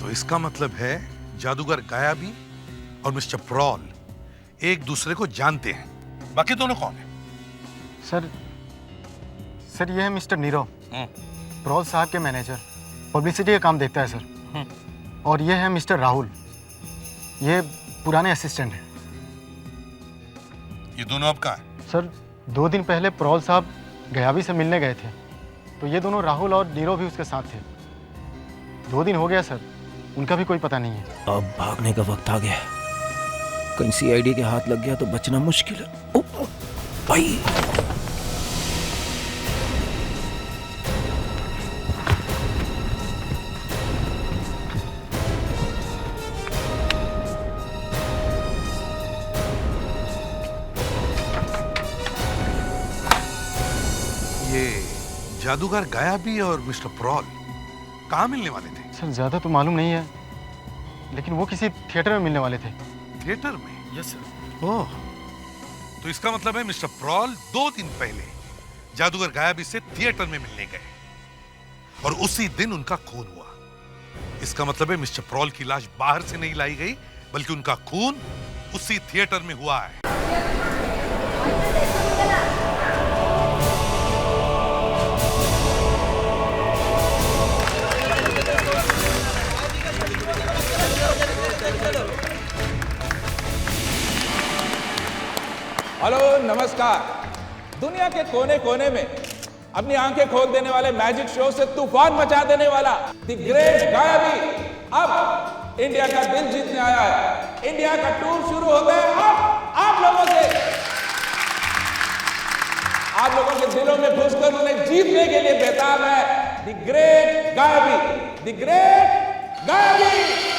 तो इसका मतलब है जादूगर गायाबी और मिस्टर प्रॉल एक दूसरे को जानते हैं। बाकी दोनों कौन है? सर ये है मिस्टर नीरव, प्रॉल साहब के मैनेजर, पब्लिसिटी का काम देखता है सर। और ये है मिस्टर राहुल, ये पुराने असिस्टेंट हैं। ये दोनों अब कहाँ हैं? सर 2 दिन पहले प्रॉल साहब गयाबी से मिलने गए थे, तो ये दोनों राहुल और नीरव भी उसके साथ थे। 2 दिन हो गया सर, उनका भी कोई पता नहीं है। अब भागने का वक्त आ गया। कहीं सीआईडी के हाथ लग गया तो बचना मुश्किल है। भाई ये जादूगर गायाबी और मिस्टर प्रॉल कहाँ मिलने वाले थे? सर ज़्यादा तो मालूम नहीं है, लेकिन वो किसी थिएटर में मिलने वाले थे। थिएटर में? Yes sir. ओह, तो इसका मतलब है मिस्टर प्रॉल 2 दिन पहले जादूगर गायाबी से थिएटर में मिलने गए और उसी दिन उनका खून हुआ। इसका मतलब है मिस्टर प्रॉल की लाश बाहर से नहीं लाई गई, बल्कि उनका खून उसी थिएटर में हुआ है। हेलो, नमस्कार। दुनिया के कोने कोने में अपनी आंखें खोल देने वाले मैजिक शो से तूफान मचा देने वाला द ग्रेट गायाबी अब इंडिया का दिल जीतने आया है। इंडिया का टूर शुरू होता है अब आप लोगों से। आप लोगों के दिलों में घुसकर उन्हें जीतने के लिए बेताब है द ग्रेट गायाबी, द ग्रेट गायाबी।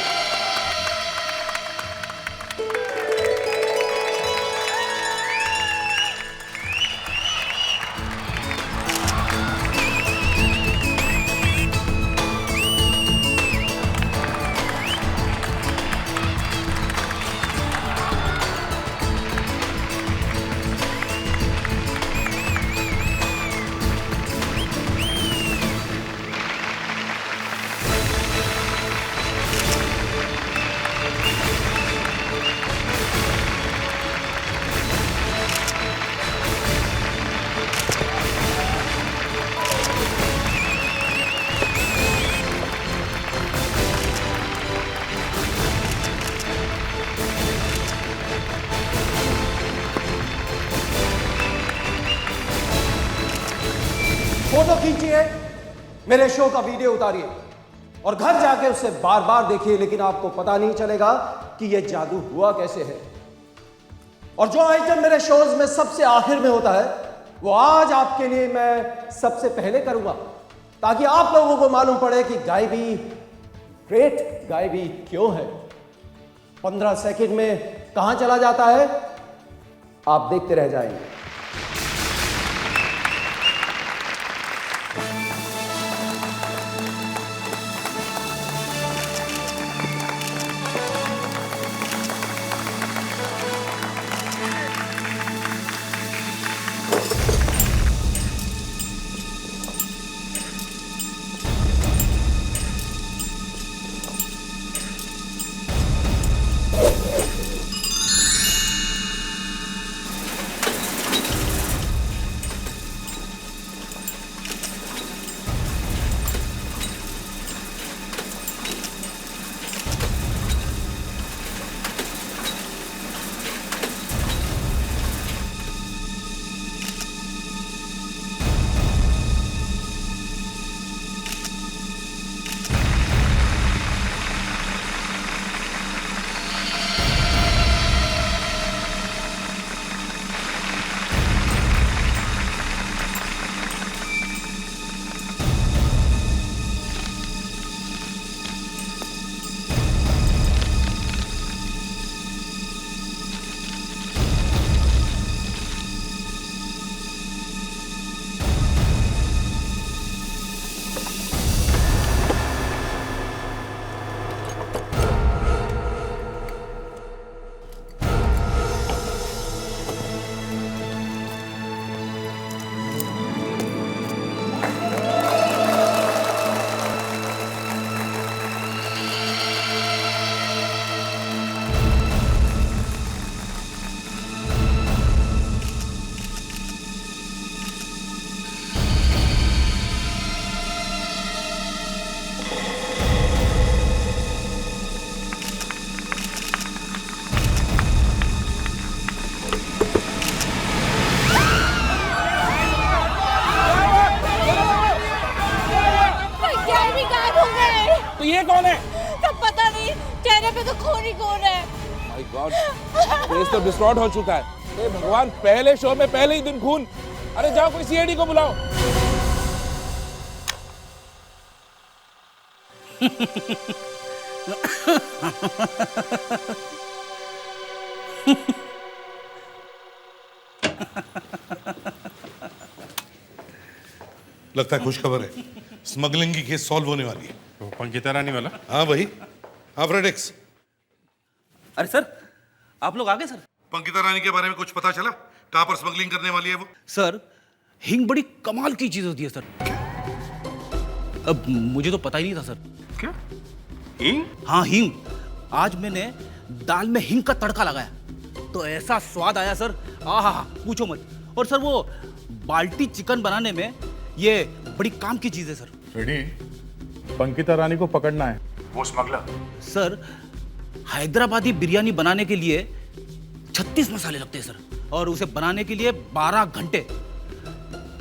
फोटो खींचिए, मेरे शो का वीडियो उतारिए और घर जाके उसे बार बार देखिए, लेकिन आपको पता नहीं चलेगा कि यह जादू हुआ कैसे है। और जो आइटम मेरे शोज में सबसे आखिर में होता है वो आज आपके लिए मैं सबसे पहले करूंगा, ताकि आप लोगों को मालूम पड़े कि गायबी, ग्रेट गायबी क्यों है। 15 सेकंड में कहां चला जाता है आप देखते रह जाएंगे। नहीं, चेहरे पे तो खून ही खून है। माय गॉड, फेस तो डिस्टॉर्ट हो चुका है। हे भगवान, पहले शो में पहले ही दिन खून। अरे जाओ कोई सीआईडी को बुलाओ। लगता है खुश खबर है, स्मगलिंग की केस सॉल्व होने वाली है। वो पंकिता रानी वाला? हाँ वही। हाँ फ्रेडेक्स, अरे सर, आप लोग आ गए सर? पंकिता रानी के बारे में कुछ पता चला? कहाँ पर स्मगलिंग करने वाली है वो? सर, हिंग बड़ी कमाल की चीज होती है सर। अब मुझे तो पता ही नहीं था सर। क्या? हिंग? हाँ, हिंग। आज मैंने दाल में हिंग का तड़का लगाया तो ऐसा स्वाद आया सर, आहा पूछो मत। और सर वो बाल्टी चिकन बनाने में ये बड़ी काम की चीज है सर। रेडी, पंकिता रानी को पकड़ना है, वो स्मगलर। सर, हैदराबादी बिरयानी बनाने के लिए 36 मसाले लगते हैं सर, और उसे बनाने के लिए 12 घंटे।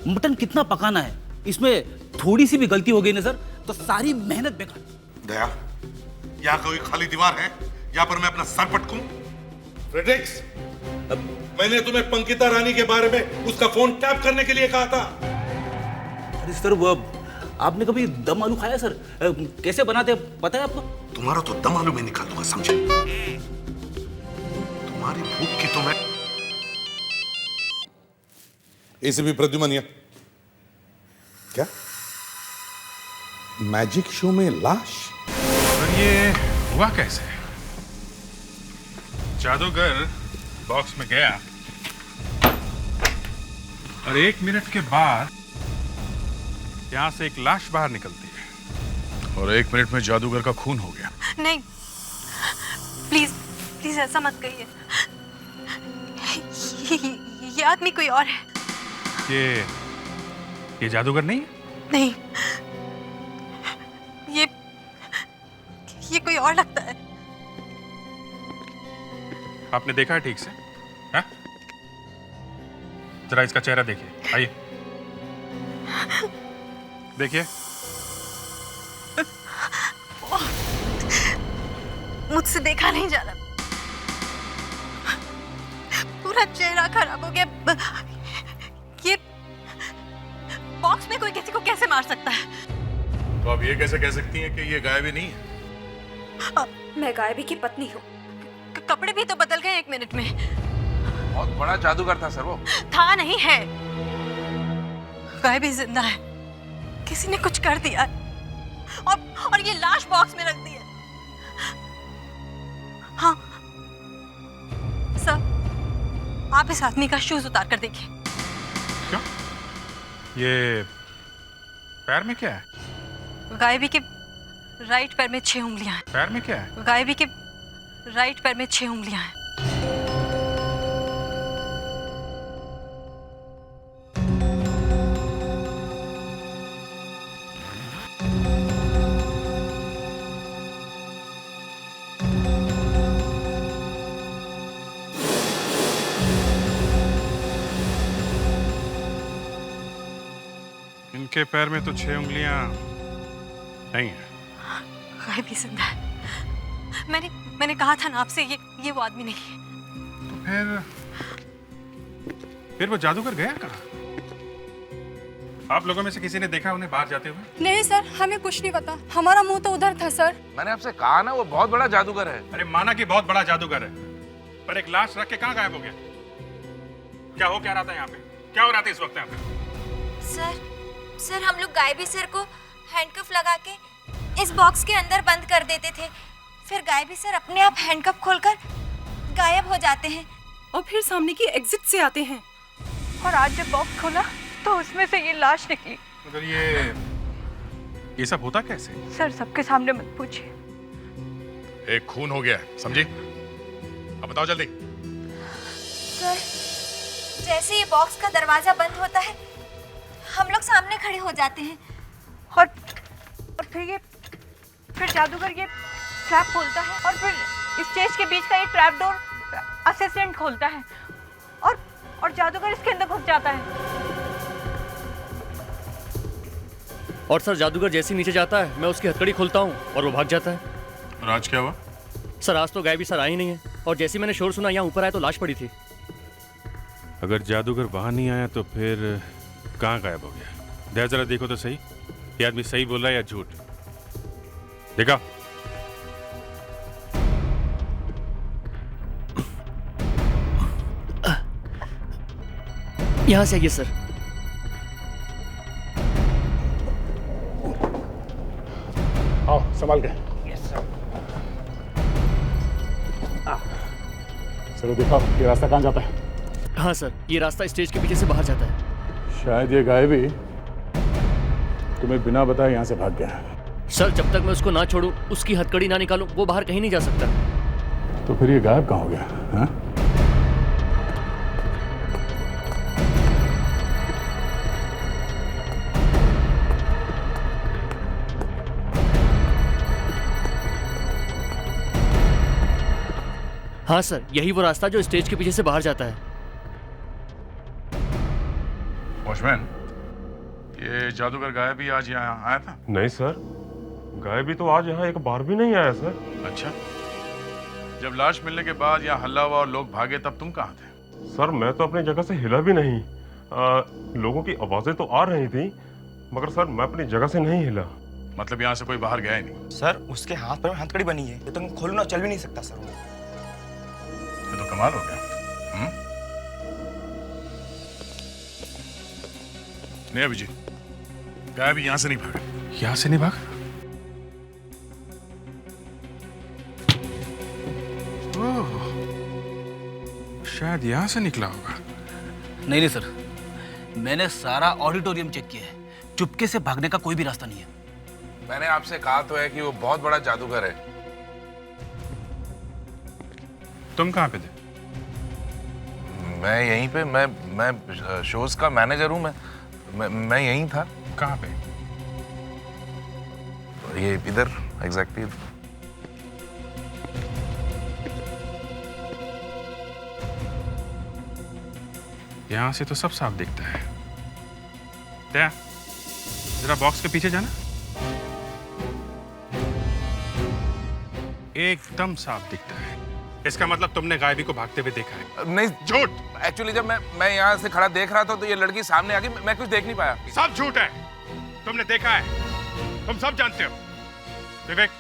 मटन कितना पकाना है, इसमें थोड़ी सी भी गलती हो गई ना सर तो सारी मेहनत बेकार। दया, यहाँ कोई खाली दीवार है यहाँ पर मैं अपना सर पटकूं? फ्रेडेक्स, मैंने तुम्हें पंकिता रानी के बारे में उसका फोन टैप करने के लिए कहा था। अरे सर, वो आपने कभी दम आलू खाया सर? कैसे बनाते हैं पता है आपको? तुम्हारा तो दम आलू में निकाल दूंगा, समझे? तुम्हारी भूख की तो मैं। एसीपी प्रद्युमन, क्या मैजिक शो में लाश? और ये हुआ कैसे? जादूगर बॉक्स में गया और 1 मिनट के बाद यहां से एक लाश बाहर निकलती है और 1 मिनट में जादूगर का खून हो गया। नहीं, प्लीज प्लीज ऐसा मत कहिए। ये आदमी कोई और है। ये जादूगर नहीं है? नहीं, ये कोई और लगता है। आपने देखा है ठीक से? हाँ? जरा इसका चेहरा देखिए, आइए देखिए। मुझसे देखा नहीं जा रहा, पूरा चेहरा खराब हो गया। ये बॉक्स में कोई किसी को कैसे मार सकता है? तो आप ये कैसे कह सकती हैं कि ये गायब ही नहीं है? मैं गायबी की पत्नी हूँ। कपड़े भी तो बदल गए 1 मिनट में। बहुत बड़ा जादूगर था सर वो। था नहीं है, गायबी जिंदा है। किसी ने कुछ कर दिया और ये लाश बॉक्स में रख दी है। हाँ सर, आप इस आदमी का शूज उतार कर देखिए। क्यों? ये पैर में क्या है? गायबी के राइट पैर में 6 उंगलियां हैं। पैर में क्या है? गायबी के राइट पैर में 6 उंगलियां हैं। इनके पैर में तो 6 उंगलियां नहीं है। गायबी जिंदा है। मैंने कहा था ना आपसे, ये वो आदमी नहीं है। तो फिर वो जादूगर गया कहाँ? आप लोगों में से किसी ने देखा उन्हें बाहर जाते हुए? नहीं सर, हमें कुछ नहीं पता। हमारा मुंह तो उधर था सर। मैंने आपसे कहा ना वो बहुत बड़ा जादूगर है। अरे माना कि बहुत बड़ा जादूगर है, पर एक लाश रख के कहाँ गायब हो गया? क्या हो क्या रहा था यहाँ पे? क्या हो रहा था इस वक्त यहाँ पे? सर हम लोग गायबी सर को हैंडकफ लगा के इस बॉक्स के अंदर बंद कर देते थे, फिर गायबी सर अपने आप हैंडकफ खोलकर गायब हो जाते हैं और फिर सामने की एग्जिट से आते हैं। और आज जब बॉक्स खोला तो उसमें से ये लाश निकली। मगर ये सब होता कैसे? सर सबके सामने मत पूछिए। एक खून हो गया, समझी? अब बताओ जल्दी। सर, जैसे ये बॉक्स का दरवाजा बंद होता है हम लोग सामने खड़े हो जाते हैं और फिर जादूगर ये ट्रैप खोलता है और फिर स्टेज के बीच का ये ट्रैप डोर असिस्टेंट खोलता है और जादूगर इसके अंदर घुस जाता है। और सर जादूगर जैसे नीचे जाता है मैं उसकी हथकड़ी खोलता हूँ और वो भाग जाता है। और आज क्या हुआ? सर आज तो गायबी सर आई नहीं है, और जैसे मैंने शोर सुना यहाँ ऊपर आया तो लाश पड़ी थी। अगर जादूगर वहां नहीं आया तो फिर कहाँ गायब हो गया? दया जरा देखो तो सही, ये आदमी सही बोल रहा है या झूठ? देखा? यहाँ से आइए सर। आओ संभाल के। चलो दिखाओ ये रास्ता कहाँ जाता है। हाँ सर, ये रास्ता स्टेज के पीछे से बाहर जाता है। शायद ये गायबी तुम्हें बिना बताए यहाँ से भाग गया है। सर जब तक मैं उसको ना छोड़ूं, उसकी हथकड़ी ना निकालूं, वो बाहर कहीं नहीं जा सकता। तो फिर ये गायब कहाँ हो गया? हाँ? हाँ सर, यही वो रास्ता जो स्टेज के पीछे से बाहर जाता है। वॉचमैन, ये जादूगर गायबी आज यहाँ आया था? नहीं सर, गायबी तो आज यहाँ एक बार भी नहीं आया सर। अच्छा, जब लाश मिलने के बाद यहाँ हल्ला हुआ और लोग भागे तब तुम कहाँ थे? सर मैं तो अपनी जगह से हिला भी नहीं। लोगों की आवाजें तो आ रही थी, मगर सर मैं अपनी जगह से नहीं हिला। मतलब यहाँ से कोई बाहर गया ही नहीं? सर उसके हाथ पर हथकड़ी बनी है, ये तो खोलना चल भी नहीं सकता सर। ये तो कमाल हो गया। नहीं अभिजीत, गायबी यहाँ से नहीं भागा। यहाँ से नहीं भागा? ओह, शायद यहाँ से निकला होगा। नहीं सर, मैंने सारा ऑडिटोरियम चेक किया है, चुपके से भागने का कोई भी रास्ता नहीं है। मैंने आपसे कहा तो है कि वो बहुत बड़ा जादूगर है। तुम कहाँ पे थे? मैं यहीं पे, मैं शोज का मैनेजर हूँ। मैं यहीं था। कहाँ पे? ये इधर एग्जैक्टली। यहाँ से तो सब साफ दिखता है। दया, जरा बॉक्स के पीछे जाना। एकदम साफ दिखता है। इसका मतलब तुमने गायबी को भागते हुए देखा है? नहीं, झूठ। एक्चुअली जब मैं यहाँ से खड़ा देख रहा था तो ये लड़की सामने आ गई, मैं कुछ देख नहीं पाया। सब झूठ है, तुमने देखा है, तुम सब जानते हो। विवेक,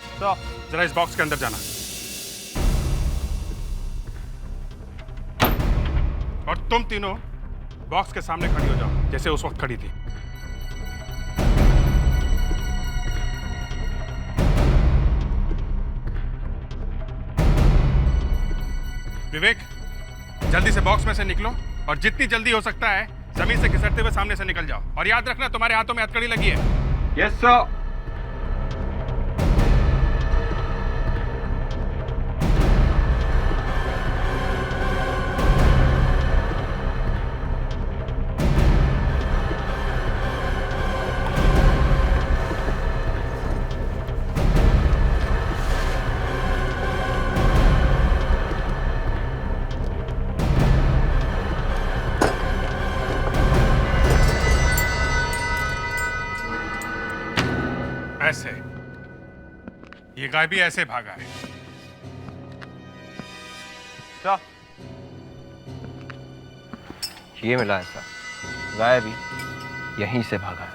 जरा इस बॉक्स के अंदर जाना और तुम तीनों बॉक्स के सामने खड़ी हो जाओ जैसे उस वक्त खड़ी थी। विवेक, जल्दी से बॉक्स में से निकलो और जितनी जल्दी हो सकता है जमीन से घिसटते हुए सामने से निकल जाओ। और याद रखना तुम्हारे हाथों में हथकड़ी लगी है। Yes sir. ऐसे ये गायबी ऐसे भागा है। क्या ये मिला ऐसा? गायबी यहीं से भागा है।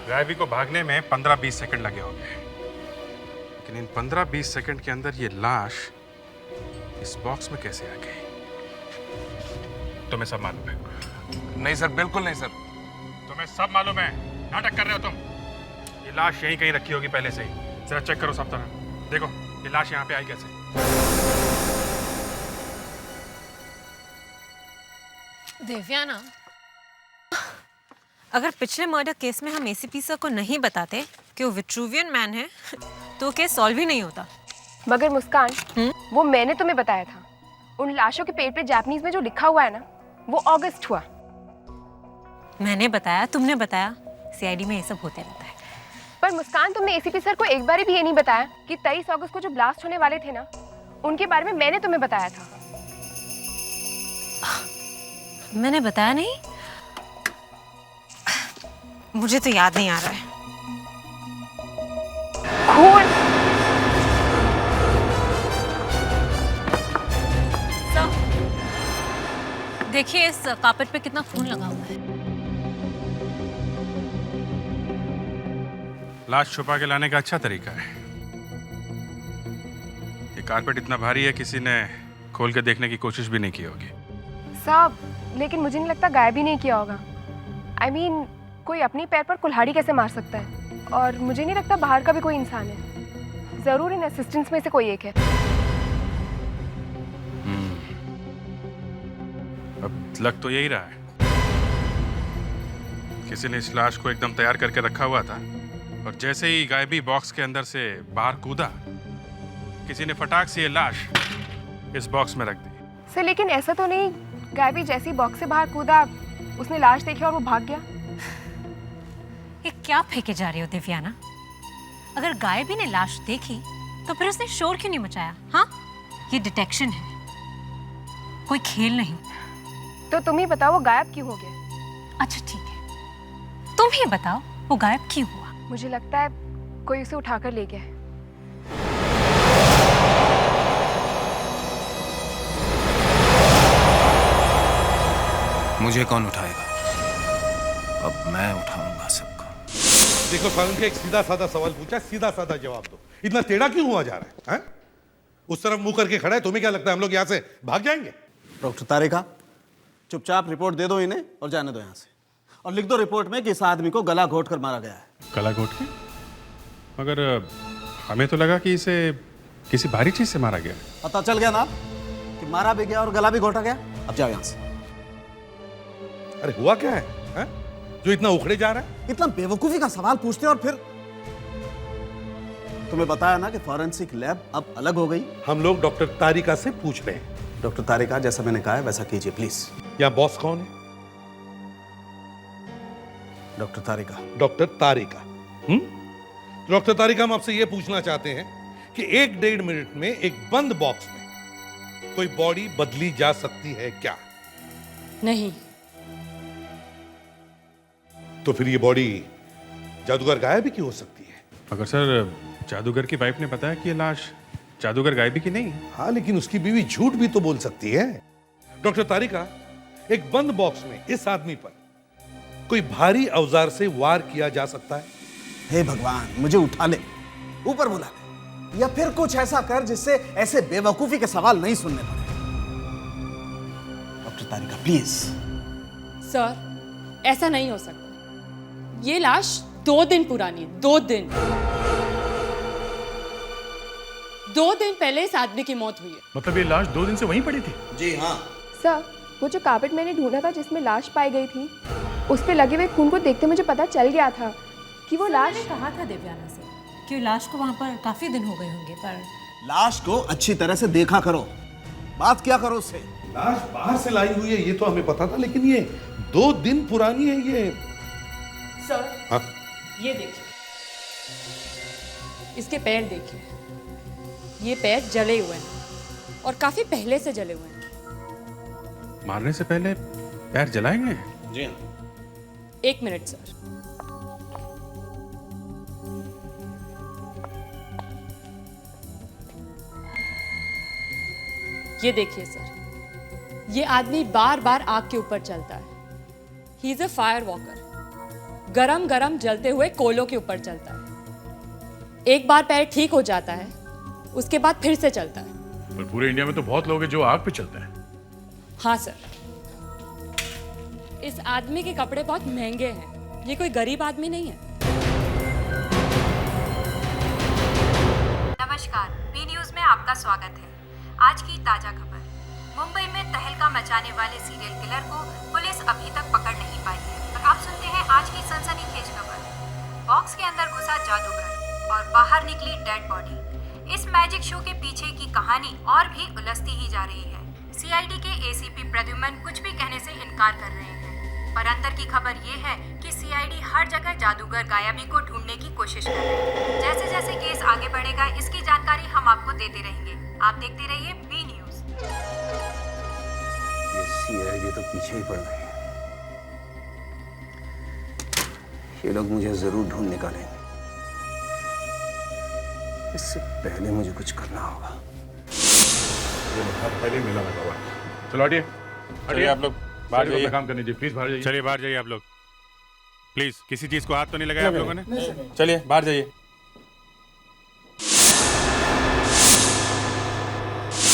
गायबी को भागने में 15-20 सेकंड लगे होंगे, लेकिन इन 15-20 सेकंड के अंदर ये लाश इस बॉक्स में कैसे आ गई? तुम्हें सब मालूम है? नहीं सर, बिल्कुल नहीं सर। तुम्हें सब मालूम है? नाटक कर रहे हो तुम। ये लाश यहीं कहीं रखी होगी पहले से ही। जरा चेक करो सब तरह। देखो ये लाश यहाँ पे आई कैसे? देवयाना, अगर पिछले मर्डर केस में हम एसीपी सर को नहीं बताते कि वो विट्रूवियन मैन है तो केस सॉल्व ही नहीं होता। मगर मुस्कान, वो मैंने तुम्हें बताया था, उन लाशों के पेट पे जापानीज में जो लिखा हुआ है ना, वो अगस्त हुआ। मैंने बताया, तुमने बताया, सीआईडी में ये सब होते रहता है। पर मुस्कान, तुमने एसीपी सर को एक बार भी ये नहीं बताया कि 23 अगस्त को जो ब्लास्ट होने वाले थे ना, उनके बारे में मैंने तुम्हें बताया था। मैंने बताया नहीं? मुझे तो याद नहीं आ रहा है। देखिए इस कारपेट पे कितना खून लगा हुआ है। लाश छुपा के लाने का अच्छा तरीका है। ये कारपेट इतना भारी है, किसी ने खोल के देखने की कोशिश भी नहीं की होगी। साहब, लेकिन मुझे नहीं लगता गायब ही नहीं किया होगा। I mean, कोई अपनी पैर पर कुल्हाड़ी कैसे मार सकता है? और मुझे नहीं लगता बाहर का भी कोई इंसान है। जरूर इन असिस्टेंट्स में से कोई एक है। अब लग तो यही रहा है। किसी ने इस लाश को एकदम तैयार करके रखा हुआ था और जैसे ही गायबी बॉक्स के अंदर से बाहर कूदा, किसी ने फटाक से ये लाश इस बॉक्स में रख दी। सर, लेकिन ऐसा तो नहीं गायबी जैसे ही बॉक्स से बाहर कूदा उसने लाश देखी और वो भाग गया। ये क्या फेंके जा रही हो दिव्याना? अगर गायबी ने लाश देखी तो फिर उसने शोर क्यों नहीं मचाया? हाँ, ये डिटेक्शन है, कोई खेल नहीं। तो तुम ही बताओ वो गायब क्यों हो गया? अच्छा ठीक है, तुम ही बताओ वो गायब क्यों हुआ? मुझे लगता है कोई उसे उठाकर ले गया है। मुझे कौन उठाएगा? अब मैं उठाऊंगा सबको। देखो सारंग के एक सीधा साधा सवाल पूछा, सीधा साधा जवाब दो। इतना टेढ़ा क्यों हुआ जा रहा है? उस तरफ मुंह करके खड़ा है, तुम्हें क्या लगता है हम लोग यहाँ से भाग जाएंगे? डॉक्टर तारिका, चुपचाप रिपोर्ट दे दो इन्हें और जाने दो यहाँ से। और लिख दो रिपोर्ट में कि इस आदमी को गला घोट कर मारा गया है। गला घोट के? मगर हमें तो लगा कि इसे किसी भारी चीज से मारा गया। पता चल गया ना कि मारा भी गया और गला भी घोटा गया। अब जाओ यहाँ से। अरे हुआ क्या है, जो इतना उखड़े जा रहा है? इतना बेवकूफी का सवाल पूछते और फिर तुम्हें बताया ना कि फॉरेंसिक लैब अब अलग हो गई। हम लोग डॉक्टर तारिका से पूछ रहे हैं। डॉक्टर तारिका, जैसा मैंने कहा है वैसा कीजिए प्लीज। यहाँ बॉस कौन है? डॉक्टर तारिका। डॉक्टर तारिका। डॉक्टर तारिका, हम आपसे यह पूछना चाहते हैं कि 1-1.5 मिनट में एक बंद बॉक्स में कोई बॉडी बदली जा सकती है क्या? नहीं। तो फिर ये बॉडी जादूगर गायब भी क्यों हो सकती है? मगर सर, जादूगर की वाइफ ने बताया कि ये लाश जादूगर गायबी की नहीं है। हाँ, लेकिन उसकी बीवी झूठ भी तो बोल सकती है। डॉक्टर तारिका, एक बंद बॉक्स में इस आदमी पर कोई भारी औजार से वार किया जा सकता है? हे भगवान, मुझे उठा ले, ऊपर बुला ले, या फिर कुछ ऐसा कर जिससे ऐसे बेवकूफी के सवाल नहीं सुनने पड़े। Doctor Tarika please. सर, ऐसा नहीं हो सकता। ये लाश 2 दिन पुरानी है। 2 दिन। 2 दिन पहले इस आदमी की मौत हुई है। मतलब ये लाश 2 दिन से वहीं पड़ी थी? जी हाँ। सर, वो जो कारपेट मैंने ढूंढा था जिसमें लाश पाई गई थी, उस पे लगे हुए खून को देखते मुझे पता चल गया था कि वो लाश। मैंने कहा था दिव्याना से कि लाश को वहाँ पर काफी दिन हो गए होंगे, पर लाश को अच्छी तरह से देखा करो, बात क्या करो उससे। लाश बाहर से लाई हुई है ये तो हमें पता था, लेकिन ये 2 दिन पुरानी है ये। सर, हाँ? ये देखिए, इसके पैर देखिए। ये पैर जले हुए हैं और काफी पहले से जले हुए हैं। मारने से पहले पैर जलाएंगे? जी हाँ। 1 मिनट सर। ये देखिए सर, ये आदमी बार बार आग के ऊपर चलता है। He is a fire walker. गरम गरम जलते हुए कोयलों के ऊपर चलता है। एक बार पैर ठीक हो जाता है, उसके बाद फिर से चलता है। पर पूरे इंडिया में तो बहुत लोग हैं जो आग पे चलते हैं। हाँ सर, इस आदमी के कपड़े बहुत महंगे हैं। ये कोई गरीब आदमी नहीं है। नमस्कार, बी न्यूज में आपका स्वागत है। आज की ताजा खबर। मुंबई में तहलका मचाने वाले सीरियल किलर को पुलिस अभी तक पकड़ नहीं पाई है। और आप सुनते हैं आज की सनसनीखेज खबर। बॉक्स के अंदर घुसा जादूगर और बाहर निकली डेड बॉडी। इस मैजिक शो के पीछे की कहानी और भी उलझती ही जा रही है। सीआईडी के एसीपी प्रद्युमन कुछ भी कहने से इनकार कर रहे हैं, पर अंतर की खबर ये है कि सीआईडी हर जगह जादूगर गायबी को ढूंढने की कोशिश कर रहे हैं। जैसे जैसे केस आगे बढ़ेगा, इसकी जानकारी हम आपको देते रहेंगे। आप देखते रहिए बी न्यूज। ये सीआईडी तो पीछे ही पड़ रही है। ये लोग मुझे जरूर ढूंढ निकालेंगे। इससे पहले मुझे कुछ करना होगा। ये बहुत पहले मिला लगा हुआ है। चलो हटिए, चलिए आप लोग। बाहर जाइए। काम करने दीजिए, प्लीज बाहर जाइए। चलिए बाहर जाइए आप लोग, प्लीज। किसी चीज को हाथ तो नहीं लगाया आप लोगों ने? चलिए बाहर जाइए।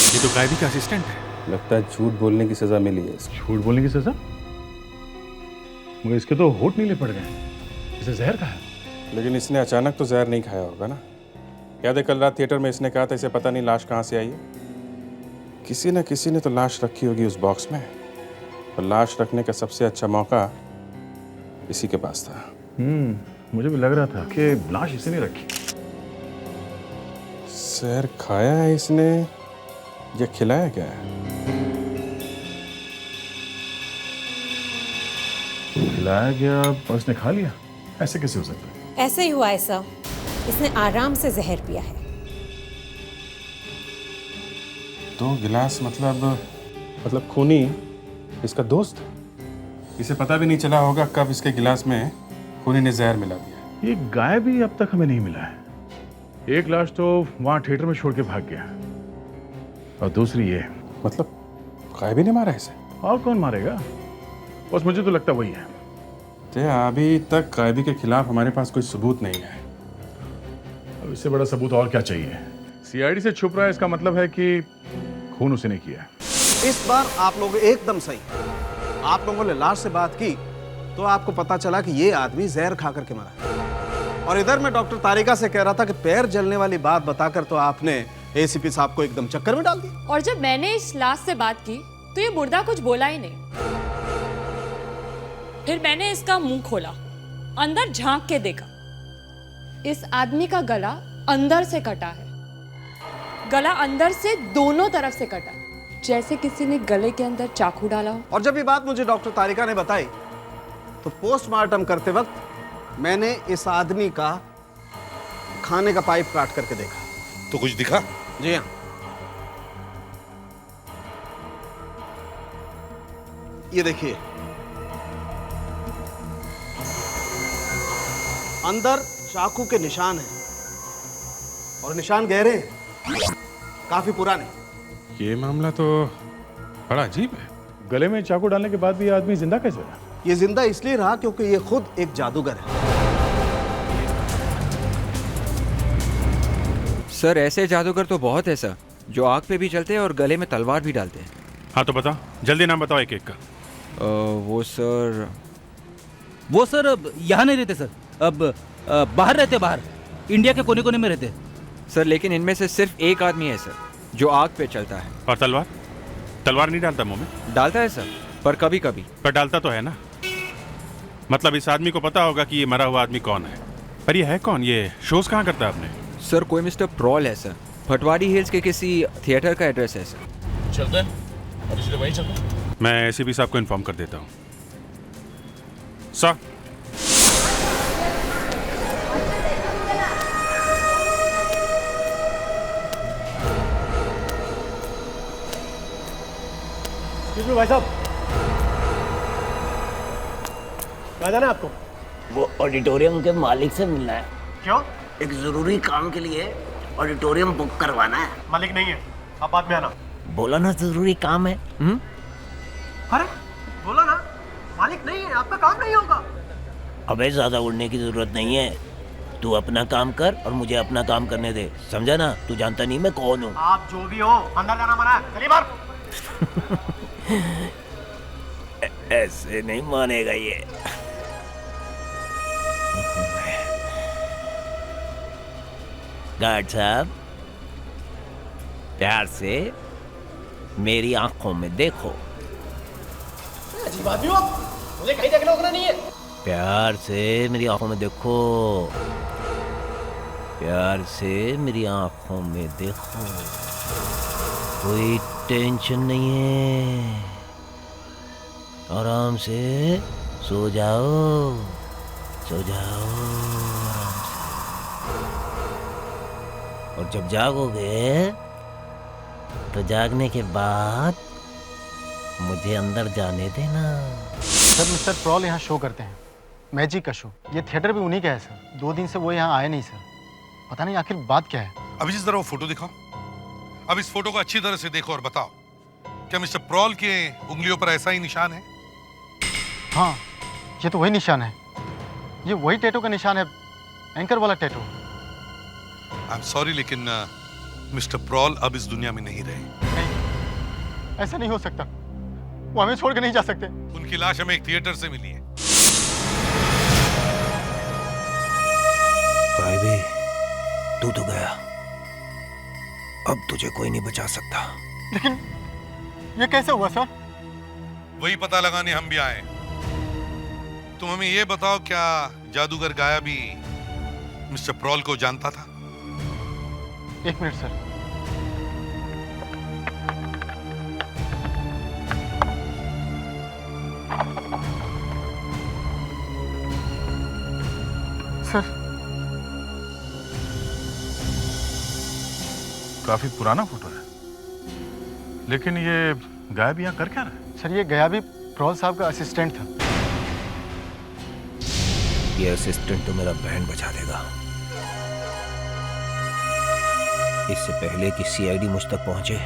ये तो गायबी का असिस्टेंट है। लगता है झूठ बोलने की सजा मिली है। झूठ बोलने की सजा? मगर इसके तो होठ नीले पड़ गए। इसे जहर खाया? लेकिन इसने अचानक तो जहर नहीं खाया होगा ना। याद है कल रात थिएटर में इसने कहा था इसे पता नहीं लाश कहाँ से आई है। किसी ने तो लाश रखी होगी उस बॉक्स में, और लाश रखने का सबसे अच्छा मौका इसी के पास था। मुझे भी लग रहा था कि लाश इसे नहीं रखी। जहर खाया है इसने या खिलाया क्या है? खिलाया गया और इसने खा लिया? ऐसे कैसे हो सकता है? ऐसे ही हुआ है सर। इसने आराम से जहर पिया है। तो गिलास मतलब खूनी इसका दोस्त? इसे पता भी नहीं चला होगा कब इसके गिलास में खूनी ने जहर मिला दिया। ये गायब भी अब तक हमें नहीं मिला है। एक लाश तो वहां थिएटर में छोड़ के भाग गया, और दूसरी ये। मतलब गायबी ने मारा इसे? और कौन मारेगा? बस मुझे तो लगता वही है। तो अभी तक गायबी के खिलाफ हमारे पास कोई सबूत नहीं है। अब इससे बड़ा सबूत और क्या चाहिए? सीआईडी से छुप रहा है, इसका मतलब है कि खून उसी ने किया है। इस बार आप लोग एकदम सही। आप लोगों ने लाश से बात की तो आपको पता चला कि ये आदमी जहर खा करके मरा है। और इधर मैं डॉक्टर तारिका से कह रहा था कि पैर जलने वाली बात बताकर तो आपने एसीपी साहब को एकदम चक्कर में डाल दिया। और जब मैंने इस लाश से बात की तो ये मुर्दा कुछ बोला ही नहीं। फिर मैंने इसका मुंह खोला, अंदर झांक के देखा। इस आदमी का गला अंदर से कटा है। गला अंदर से दोनों तरफ से कटा है, जैसे किसी ने गले के अंदर चाकू डाला हो। और जब ये बात मुझे डॉक्टर तारिका ने बताई तो पोस्टमार्टम करते वक्त मैंने इस आदमी का खाने का पाइप काट करके देखा। तो कुछ दिखा? जी हाँ, ये देखिए, अंदर चाकू के निशान हैं, और निशान गहरे हैं, काफी पुराने। ये मामला तो बड़ा अजीब है। गले में चाकू डालने के बाद भी ये आदमी जिंदा कैसे रहा? ये जिंदा इसलिए रहा क्योंकि ये खुद एक जादूगर है। सर ऐसे जादूगर तो बहुत है सर, जो आग पे भी चलते हैं और गले में तलवार भी डालते हैं। हाँ तो बताओ, जल्दी नाम बताओ एक एक का। वो सर अब यहाँ नहीं रहते सर, अब बाहर रहते, बाहर इंडिया के कोने कोने में रहते सर। लेकिन इनमें से सिर्फ एक आदमी है सर जो आग पे चलता है। और तलवार नहीं डालता मुंह में? डालता है सर, पर कभी कभी। पर डालता तो है ना। मतलब इस आदमी को पता होगा कि ये मरा हुआ आदमी कौन है। पर ये है कौन? ये शोज कहाँ करता है आपने? सर कोई मिस्टर प्रॉल है सर, पटवारी हिल्स के किसी थिएटर का एड्रेस है सर। चलते हैं, अब इसलिए वहीं चलते हैं। मैं एसीपी साहब को इन्फॉर्म कर देता हूँ। सर भाई साहब, कहाँ जाना है आपको? वो ऑडिटोरियम के मालिक से मिलना है। क्यों? एक जरूरी काम के लिए ऑडिटोरियम बुक करवाना है। मालिक नहीं है, आप बाद में आना। बोला ना जरूरी काम है। अरे बोला ना, मालिक नहीं है, आपका काम नहीं होगा। अबे ज्यादा उड़ने की जरूरत नहीं है, तू अपना काम कर और मुझे अपना काम करने दे, समझा ना? तू जानता नहीं मैं कौन हूँ। आप जो भी हो, अंदर जाना मना है। चलिए बाहर। ऐसे नहीं मानेगा ये। गार्ड साहब, प्यार से मेरी आंखों में देखो। अजीब आदमी हो, मुझे कहीं देखना होगा नहीं है। प्यार से मेरी आंखों में देखो, प्यार से मेरी आंखों में देखो। कोई टेंशन नहीं है, आराम से सो जाओ, सो जाओ आराम से। और जब जागोगे तो जागने के बाद मुझे अंदर जाने देना। सर मिस्टर प्रॉल यहाँ शो करते हैं, मैजिक का शो। ये थिएटर भी उन्हीं का है सर। 2 दिन से वो यहाँ आए नहीं सर, पता नहीं आखिर बात क्या है। अभी जिस तरह वो फोटो दिखाओ, अब इस फोटो को अच्छी तरह से देखो और बताओ, क्या मिस्टर प्रॉल के उंगलियों पर ऐसा ही निशान है? हाँ, ये तो वही निशान है। ये वही टैटू का निशान है, एंकर वाला टैटू। आई एम सॉरी, लेकिन मिस्टर प्रॉल अब इस दुनिया में नहीं रहे। ऐसा नहीं हो सकता, वो हमें छोड़ के नहीं जा सकते। उनकी लाश हमें एक थिएटर से मिली है। गायबी, तू तो गया, अब तुझे कोई नहीं बचा सकता। लेकिन ये कैसे हुआ सर? वही पता लगाने हम भी आए। तुम हमें ये बताओ, क्या जादूगर गायबी मिस्टर प्रॉल को जानता था? एक मिनट सर। सर, काफी पुराना फोटो है, लेकिन ये गायब यहाँ कर क्या रहा है? सर ये गायबी प्रॉल साहब का असिस्टेंट था। ये असिस्टेंट तो मेरा बैंड बजा देगा। इससे पहले कि सीआईडी मुझ तक पहुंचे,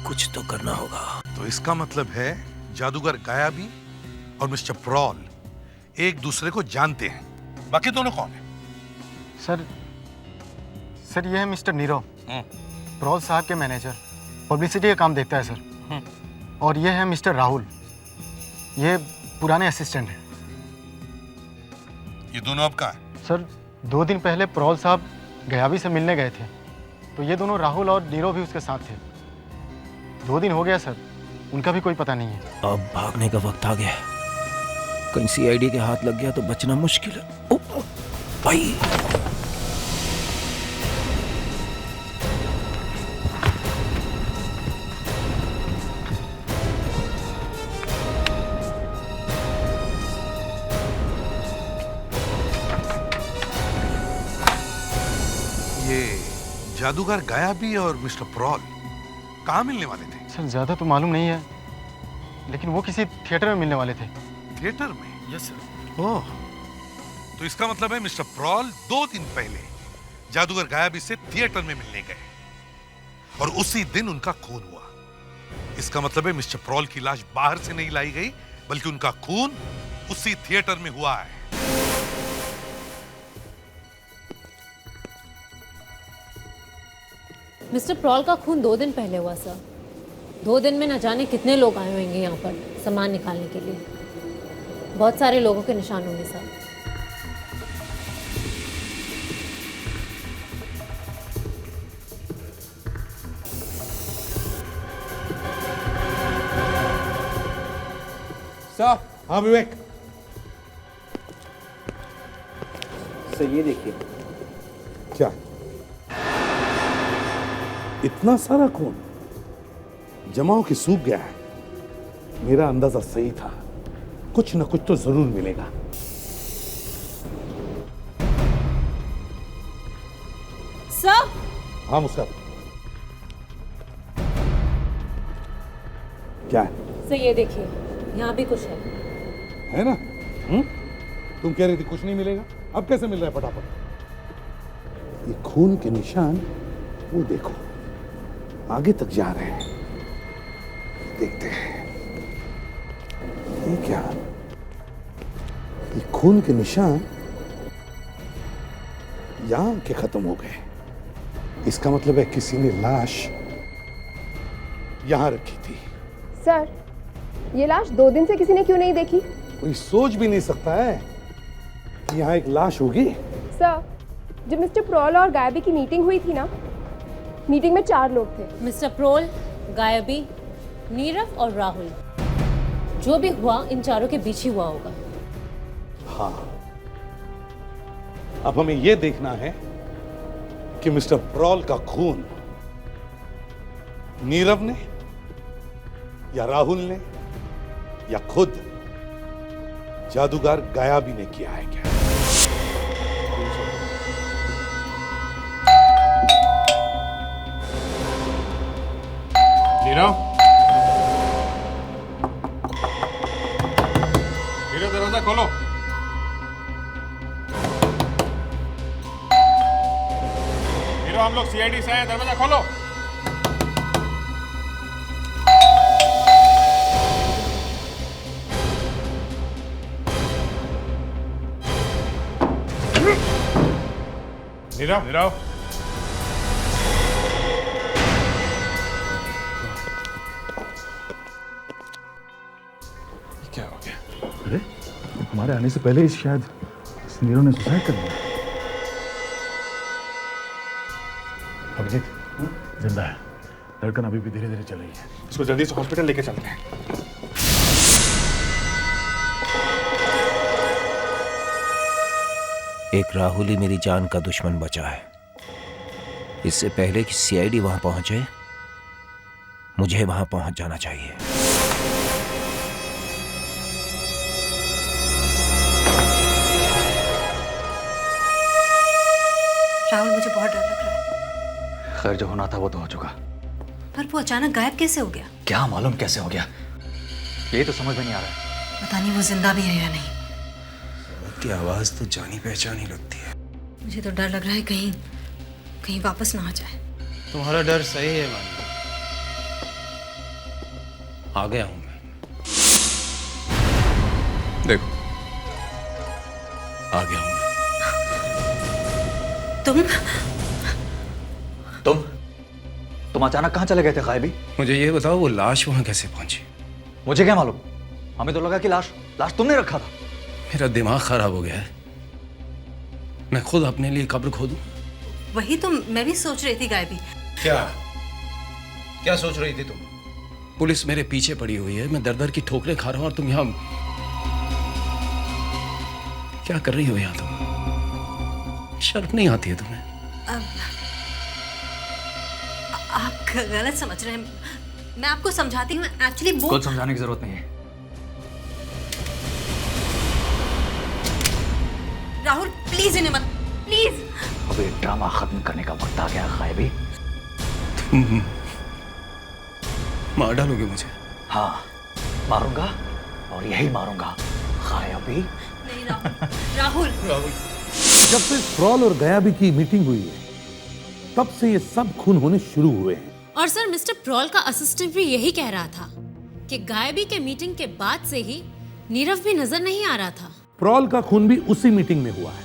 कुछ तो करना होगा। तो इसका मतलब है जादूगर गायबी और मिस्टर प्रॉल एक दूसरे को जानते हैं। बाकी दोनों कौन है? सर ये है मिस्टर नीरव, प्रॉल साहब के मैनेजर, पब्लिसिटी का काम देखता है सर। और ये है मिस्टर राहुल, ये पुराने असिस्टेंट हैं। ये दोनों अब कहाँ हैं? सर 2 दिन पहले प्रॉल साहब गायबी से मिलने गए थे, तो ये दोनों राहुल और नीरव भी उसके साथ थे। 2 दिन हो गया सर, उनका भी कोई पता नहीं है। अब भागने का वक्त आ गया। कहीं सीआईडी के हाथ लग गया तो बचना मुश्किल है। ओ, भाई जादूगर गायबी और मिस्टर प्रॉल कहाँ मिलने वाले थे? सर ज्यादा तो मालूम नहीं है, लेकिन वो किसी थिएटर में मिलने वाले थे। थिएटर में? Yes sir. ओह, तो इसका मतलब है मिस्टर प्रॉल 2 दिन पहले जादूगर गायबी से थिएटर में मिलने गए और उसी दिन उनका खून हुआ। इसका मतलब है मिस्टर प्रॉल की लाश बाहर से नहीं लाई गई, बल्कि उनका खून उसी थिएटर में हुआ है। मिस्टर प्रॉल का खून 2 दिन पहले हुआ सर। 2 दिन में न जाने कितने लोग आए होंगे यहाँ पर सामान निकालने के लिए। बहुत सारे लोगों के निशान होंगे सर। सर। हाँ विवेक। सर ये देखिए। क्या इतना सारा खून जमा होके सूख गया है? मेरा अंदाजा सही था, कुछ न कुछ तो जरूर मिलेगा। सर। हाँ मुस्कान, क्या है? सर ये देखिए, यहाँ भी कुछ है ना? तुम कह रही थी कुछ नहीं मिलेगा, अब कैसे मिल रहा है फटाफट? ये खून के निशान वो देखो, आगे तक जा रहे हैं। देखते हैं ये क्या? ये खून के निशान यहां के खत्म हो गए। इसका मतलब है किसी ने लाश यहां रखी थी। सर ये लाश 2 दिन से किसी ने क्यों नहीं देखी? कोई सोच भी नहीं सकता है कि यहां एक लाश होगी। सर जब मिस्टर प्रॉल और गायबी की मीटिंग हुई थी ना, मीटिंग में 4 लोग थे। मिस्टर प्रॉल, गायबी, नीरव और राहुल। जो भी हुआ इन चारों के बीच ही हुआ होगा। हाँ, अब हमें यह देखना है कि मिस्टर प्रॉल का खून नीरव ने या राहुल ने या खुद जादूगर गायबी ने किया है क्या? नीरव, नीरव दरवाजा खोलो। नीरव, हम लोग सीआईडी से आए, दरवाजा खोलो। नीरव नीरव क्या हो गया? अरे हमारे आने से पहले ही शायद इस नीरव ने सुसाइड कर लिया। अभिजीत जिंदा है, धड़कन अभी भी धीरे धीरे चल रही है। इसको जल्दी से हॉस्पिटल लेके चलते हैं। एक राहुल ही मेरी जान का दुश्मन बचा है। इससे पहले कि सीआईडी वहां पहुंचे, मुझे वहां पहुंच जाना चाहिए। राहुल, मुझे बहुत डर लग रहा है। खैर, जो होना था वो तो हो चुका। पर वो अचानक गायब कैसे हो गया? क्या मालूम कैसे हो गया, ये तो समझ में नहीं आ रहा है। पता नहीं वो जिंदा भी है या नहीं। उसकी आवाज तो जानी पहचानी लगती है। मुझे तो डर लग रहा है कहीं कहीं वापस ना आ जाए। तुम्हारा डर सही है मानी। आ गया हूं मैं। देखो, आ गया हूं मैं। तुम अचानक कहाँ चले गए थे गायबी? मुझे ये बताओ, वो लाश वहां कैसे पहुंची? मुझे क्या मालूम, हमें तो लगा कि लाश तुमने रखा था। मेरा दिमाग खराब हो गया है। मैं खुद अपने लिए कब्र खोदूं? वही तो मैं भी सोच रही थी गायबी। क्या सोच रही थी तुम? पुलिस मेरे पीछे पड़ी हुई है, मैं दर दर की ठोकरें खा रहा हूं और तुम यहां क्या कर रही हो? यहां तुम शर्म नहीं आती है तुम्हें? आप गलत समझ रहे हैं। मैं आपको समझाती हूँ। एक्चुअली वो कुछ समझाने की जरूरत नहीं है। राहुल प्लीज इन्हें मत, प्लीज। अब ये ड्रामा खत्म करने का वक्त आ गया गायबी। तुम मार डालोगे मुझे? हाँ, मारूंगा और यही मारूंगा गायबी। नहीं राहुल। जब से प्रॉल और गायबी की मीटिंग हुई है, तब से ये सब खून होने शुरू हुए हैं। और सर, मिस्टर प्रॉल का असिस्टेंट भी यही कह रहा था कि गायबी के मीटिंग के बाद से ही नीरव भी नजर नहीं आ रहा था। प्रॉल का खून भी उसी मीटिंग में हुआ है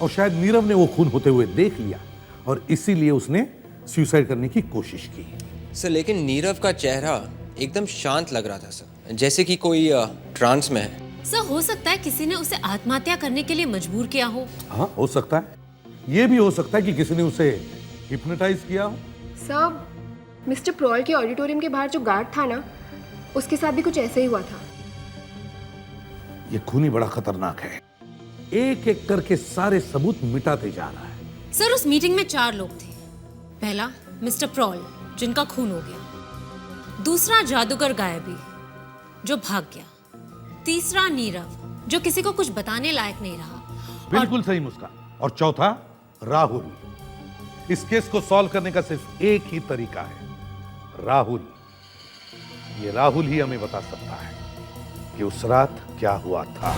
और शायद नीरव ने वो खून होते हुए देख लिया और इसीलिए उसने सुसाइड करने की कोशिश की। सर, लेकिन नीरव का चेहरा एकदम शांत लग रहा था सर, जैसे कि कोई ट्रांस में है। सर, हो सकता है किसी ने उसे आत्महत्या करने के लिए मजबूर किया हो। हाँ, हो सकता है। ये भी हो सकता है कि किसी ने उसे हिप्नोटाइज किया हो। सब मिस्टर प्रॉल के ऑडिटोरियम के बाहर जो गार्ड था ना, उसके साथ भी कुछ ऐसे ही हुआ था। ये खून ही बड़ा खतरनाक है, एक एक करके सारे सबूत मिटाते जा रहा है। सर, उस मीटिंग में 4 लोग थे। पहला मिस्टर प्रॉल, जिनका खून हो गया। दूसरा जादूगर गायबी, जो भाग गया। तीसरा नीरव, जो किसी को कुछ बताने लायक नहीं रहा। बिल्कुल सही मुस्कान। और चौथा राहुल। इस केस को सॉल्व करने का सिर्फ एक ही तरीका है, राहुल। ये राहुल ही हमें बता सकता है कि उस रात क्या हुआ था।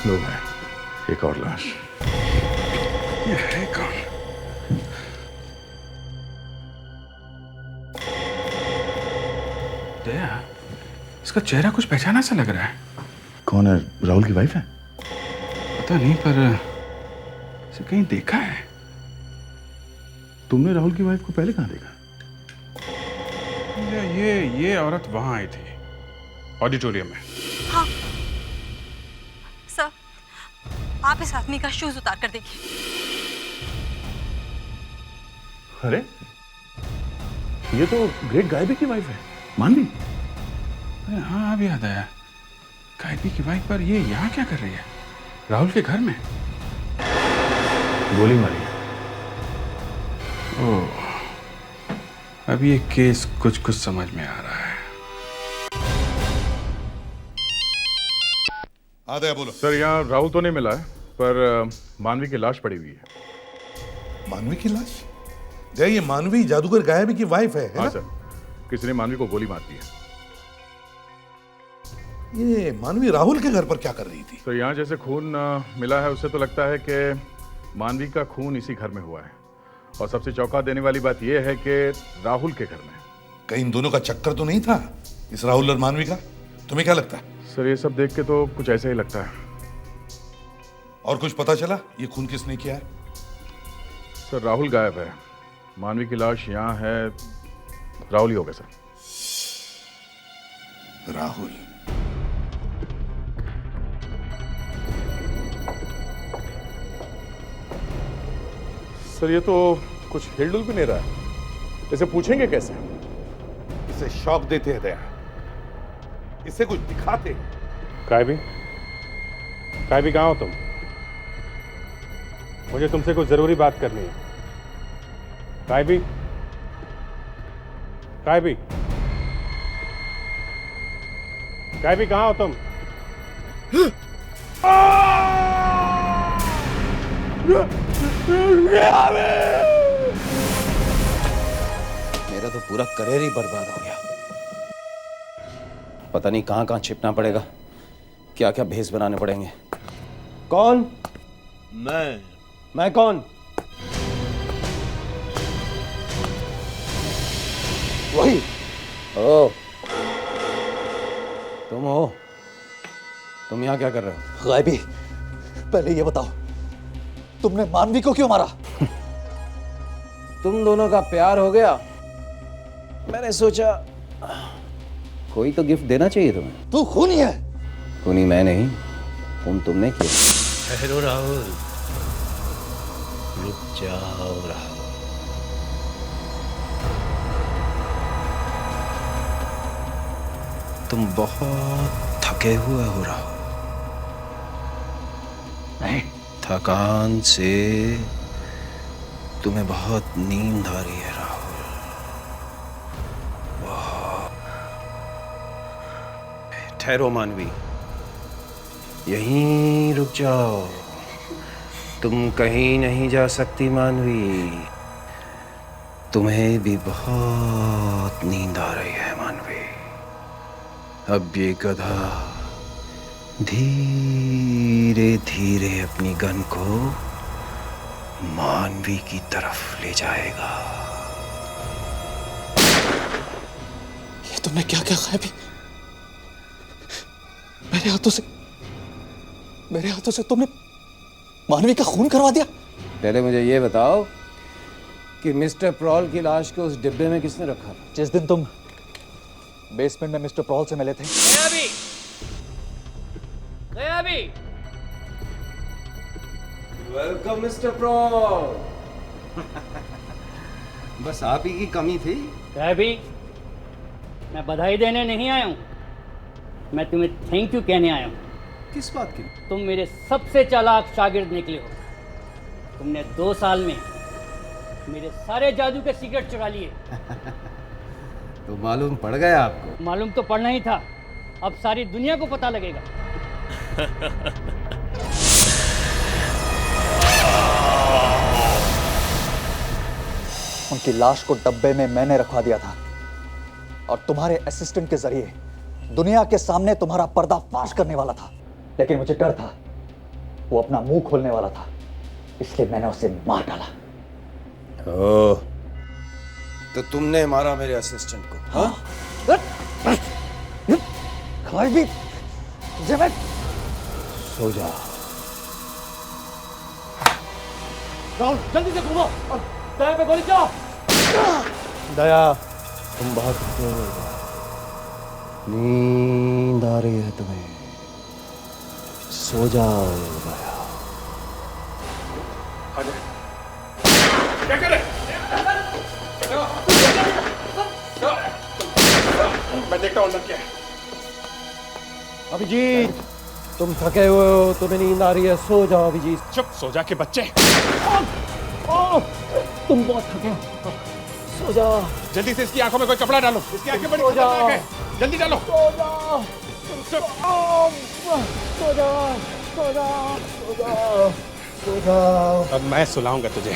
लोग हैं, एक और लाश। ये है कौन? दया, इसका चेहरा कुछ पहचाना सा लग रहा है। कौन है? राहुल की वाइफ है? पता नहीं, पर इसे कहीं देखा है। तुमने राहुल की वाइफ को पहले कहाँ देखा? ये औरत वहां आई थी, ऑडिटोरियम में। हाँ सर, आप इस आदमी का शूज उतार कर देखिए। अरे, ये तो ग्रेट गायबी की वाइफ है, मानवी। अरे हाँ, अब याद आया। गायबी की वाइफ, पर ये यहाँ क्या कर रही है राहुल के घर में? गोली मारी। ओह, अब ये केस कुछ कुछ समझ में आ रहा है। आदया बोलो। सर, यहाँ राहुल तो नहीं मिला है, पर मानवी की लाश पड़ी हुई है। मानवी की लाश? ये मानवी जादूगर गायबी की वाइफ है हाँ ना? सर, किसी ने मानवी को गोली मार दी है। ये मानवी राहुल के घर पर क्या कर रही थी? तो यहाँ जैसे खून मिला है, उससे तो लगता है कि मानवी का खून इसी घर में हुआ है। और सबसे चौंका देने वाली बात यह है कि राहुल के घर में। कहीं इन दोनों का चक्कर तो नहीं था, इस राहुल और मानवी का? तुम्हें क्या लगता है? सर ये सब देख के तो कुछ ऐसा ही लगता है। और कुछ पता चला ये खून किसने किया है? सर राहुल गायब है, मानवी की लाश यहाँ है, राहुल ही होगा सर। राहुल? सर ये तो कुछ हिलडुल भी नहीं रहा है, इसे पूछेंगे कैसे? इसे शॉक देते हैं दया, इसे कुछ दिखाते हैं। कायबी कहाँ हो तुम? मुझे तुमसे कुछ जरूरी बात करनी है। कायबी कहाँ हो तुम? मेरा तो पूरा करियर ही बर्बाद हो गया। पता नहीं कहां कहां छिपना पड़ेगा, क्या क्या भेस बनाने पड़ेंगे। कौन? मैं कौन? वही। ओ, तुम हो? तुम यहाँ क्या कर रहे हो? गायबी, पहले ये बताओ, तुमने मानवी को क्यों मारा? तुम दोनों का प्यार हो गया, मैंने सोचा कोई तो गिफ्ट देना चाहिए तुम्हें। तू खूनी है। खूनी मैं नहीं, खून तुमने किया। ठहरो राहुल, रुक जाओ राहुल। तुम बहुत थके हुए हो राहुल। नहीं, थकान से तुम्हें बहुत नींद आ रही है राहुल। ठहरो मानवी, यहीं रुक जाओ, तुम कहीं नहीं जा सकती मानवी। तुम्हें भी बहुत नींद आ रही है मानवी। अब ये गधा धीरे धीरे अपनी गन को मानवी की तरफ ले जाएगा। ये तुमने क्या क्या गायबी? मेरे हाथों से तुमने मानवी का खून करवा दिया। पहले मुझे ये बताओ कि मिस्टर प्रॉल की लाश को उस डिब्बे में किसने रखा? जिस दिन तुम बेसमेंट में मिस्टर प्रॉल से मिले थे। Welcome mister prowl. बस आप ही की कमी थी। भी मैं बधाई देने नहीं आया हूँ, मैं तुम्हें थैंक यू कहने आया हूँ। किस बात की? तुम मेरे सबसे चालाक शागिर्द निकले हो। तुमने 2 साल में मेरे सारे जादू के सीक्रेट चुरा लिए। तो मालूम पड़ गया आपको? मालूम तो पड़ना ही था, अब सारी दुनिया को पता लगेगा। उनकी लाश को डब्बे में मैंने रखवा दिया था और तुम्हारे असिस्टेंट के जरिए दुनिया के सामने तुम्हारा पर्दाफाश करने वाला था, लेकिन मुझे डर था वो अपना मुंह खोलने वाला था, इसलिए मैंने उसे मार डाला। ओह, तो तुमने मारा मेरे असिस्टेंट को? हाँ? भी मैं सो जा। राहुल जल्दी से घूमो और दया पे गोली चलाओ। दया, तुम बहुत नींद आ रही है तुम्हें, सो जाओ दया। क्या कर रहे? मैं देखता हूं अंदर क्या है। अभिजीत, तुम थके हुए हो, तुम्हें नींद आ रही है, सो जाओ अभिजीत। चुप, सो जा के बच्चे। तुम बहुत थके हो, सो जाओ। जल्दी से इसकी आंखों में कोई कपड़ा डालो, इसकी आंखें बड़ी खतरनाक है। जल्दी डालो। सो जाओ, सो जाओ, सो जाओ, सो जाओ, सो जाओ। अब मैं सुलाऊंगा तुझे।